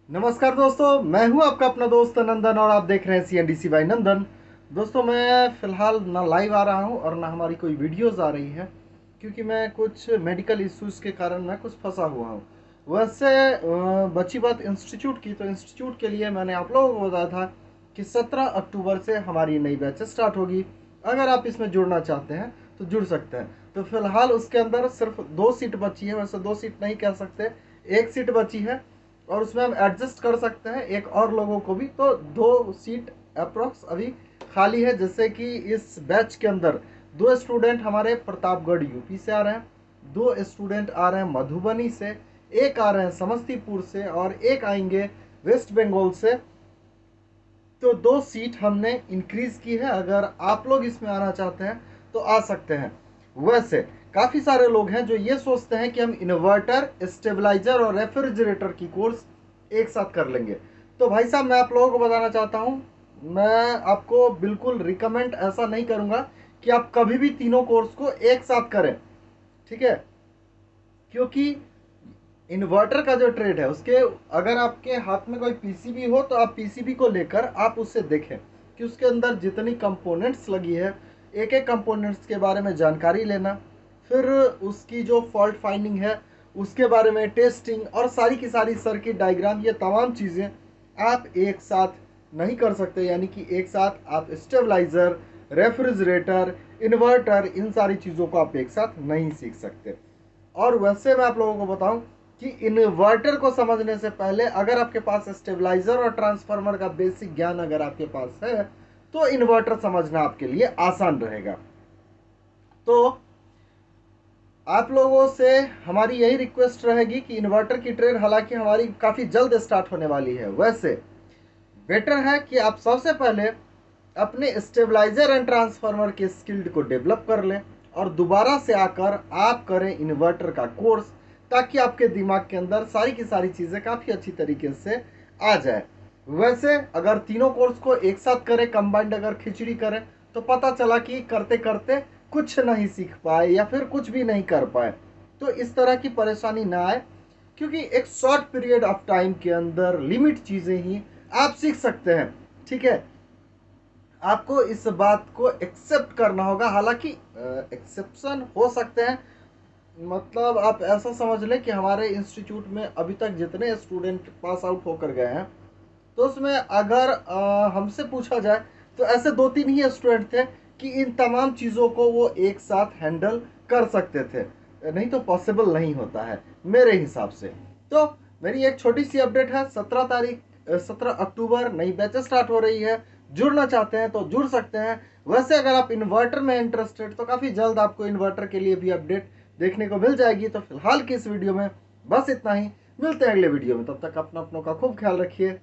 नमस्कार दोस्तों, मैं हूं आपका अपना दोस्त नंदन और आप देख रहे हैं CNDC बाई नंदन। दोस्तों, मैं फ़िलहाल ना लाइव आ रहा हूं और ना हमारी कोई वीडियोस आ रही है, क्योंकि मैं कुछ मेडिकल इश्यूज़ के कारण मैं कुछ फंसा हुआ हूं। वैसे बची बात इंस्टीट्यूट की, तो इंस्टीट्यूट के लिए मैंने आप लोगों को बताया था कि 17 अक्टूबर से हमारी नई बैच स्टार्ट होगी। अगर आप इसमें जुड़ना चाहते हैं तो जुड़ सकते हैं। तो फिलहाल उसके अंदर सिर्फ 2 सीट बची है, वैसे 2 सीट नहीं कह सकते, 1 सीट बची है और उसमें हम एडजस्ट कर सकते हैं एक और लोगों को भी। तो 2 सीट अप्रोक्स अभी खाली है, जैसे कि इस बैच के अंदर 2 स्टूडेंट हमारे प्रतापगढ़ यूपी से आ रहे हैं, 2 स्टूडेंट आ रहे हैं मधुबनी से, एक आ रहे हैं समस्तीपुर से और एक आएंगे वेस्ट बंगाल से। तो 2 सीट हमने इंक्रीज की है। अगर आप लोग इसमें आना चाहते हैं तो आ सकते हैं। वैसे काफ़ी सारे लोग हैं जो ये सोचते हैं कि हम इन्वर्टर, स्टेबलाइजर और रेफ्रिजरेटर की कोर्स एक साथ कर लेंगे। तो भाई साहब, मैं आप लोगों को बताना चाहता हूँ, मैं आपको बिल्कुल रिकमेंड ऐसा नहीं करूँगा कि आप कभी भी तीनों कोर्स को एक साथ करें। ठीक है, क्योंकि इन्वर्टर का जो ट्रेड है उसके, अगर आपके हाथ में कोई पीसीबी हो तो आप पीसीबी को लेकर आप उससे देखें कि उसके अंदर जितनी कंपोनेंट्स लगी है, एक एक कंपोनेंट्स के बारे में जानकारी लेना, फिर उसकी जो फॉल्ट फाइंडिंग है उसके बारे में टेस्टिंग और सारी की सारी सर्किट डायग्राम, ये तमाम चीज़ें आप एक साथ नहीं कर सकते। यानी कि एक साथ आप स्टेबलाइज़र, रेफ्रिजरेटर, इन्वर्टर, इन सारी चीज़ों को आप एक साथ नहीं सीख सकते। और वैसे मैं आप लोगों को बताऊं कि इन्वर्टर को समझने से पहले अगर आपके पास स्टेबलाइजर और ट्रांसफार्मर का बेसिक ज्ञान अगर आपके पास है तो इन्वर्टर समझना आपके लिए आसान रहेगा। तो आप लोगों से हमारी यही रिक्वेस्ट रहेगी कि इन्वर्टर की ट्रेड हालांकि हमारी काफ़ी जल्द स्टार्ट होने वाली है, वैसे बेटर है कि आप सबसे पहले अपने स्टेबलाइजर एंड ट्रांसफार्मर के स्किल्ड को डेवलप कर लें और दोबारा से आकर आप करें इन्वर्टर का कोर्स, ताकि आपके दिमाग के अंदर सारी की सारी चीज़ें काफ़ी अच्छी तरीके से आ जाए। वैसे अगर तीनों कोर्स को एक साथ करें, कंबाइंड अगर खिचड़ी करें, तो पता चला कि करते करते कुछ नहीं सीख पाए या फिर कुछ भी नहीं कर पाए। तो इस तरह की परेशानी ना आए, क्योंकि एक शॉर्ट पीरियड ऑफ टाइम के अंदर लिमिट चीज़ें ही आप सीख सकते हैं। ठीक है, आपको इस बात को एक्सेप्ट करना होगा। हालांकि एक्सेप्शन हो सकते हैं, मतलब आप ऐसा समझ लें कि हमारे इंस्टीट्यूट में अभी तक जितने स्टूडेंट पास आउट होकर गए हैं, तो उसमें अगर हमसे पूछा जाए तो ऐसे 2-3 ही स्टूडेंट थे कि इन तमाम चीज़ों को वो एक साथ हैंडल कर सकते थे, नहीं तो पॉसिबल नहीं होता है मेरे हिसाब से। तो मेरी एक छोटी सी अपडेट है, 17 अक्टूबर नई बैच स्टार्ट हो रही है। जुड़ना चाहते हैं तो जुड़ सकते हैं। वैसे अगर आप इन्वर्टर में इंटरेस्टेड, तो काफ़ी जल्द आपको इन्वर्टर के लिए भी अपडेट देखने को मिल जाएगी। तो फिलहाल की इस वीडियो में बस इतना ही। मिलते हैं अगले वीडियो में, तब तक अपना अपनों का खूब ख्याल रखिए।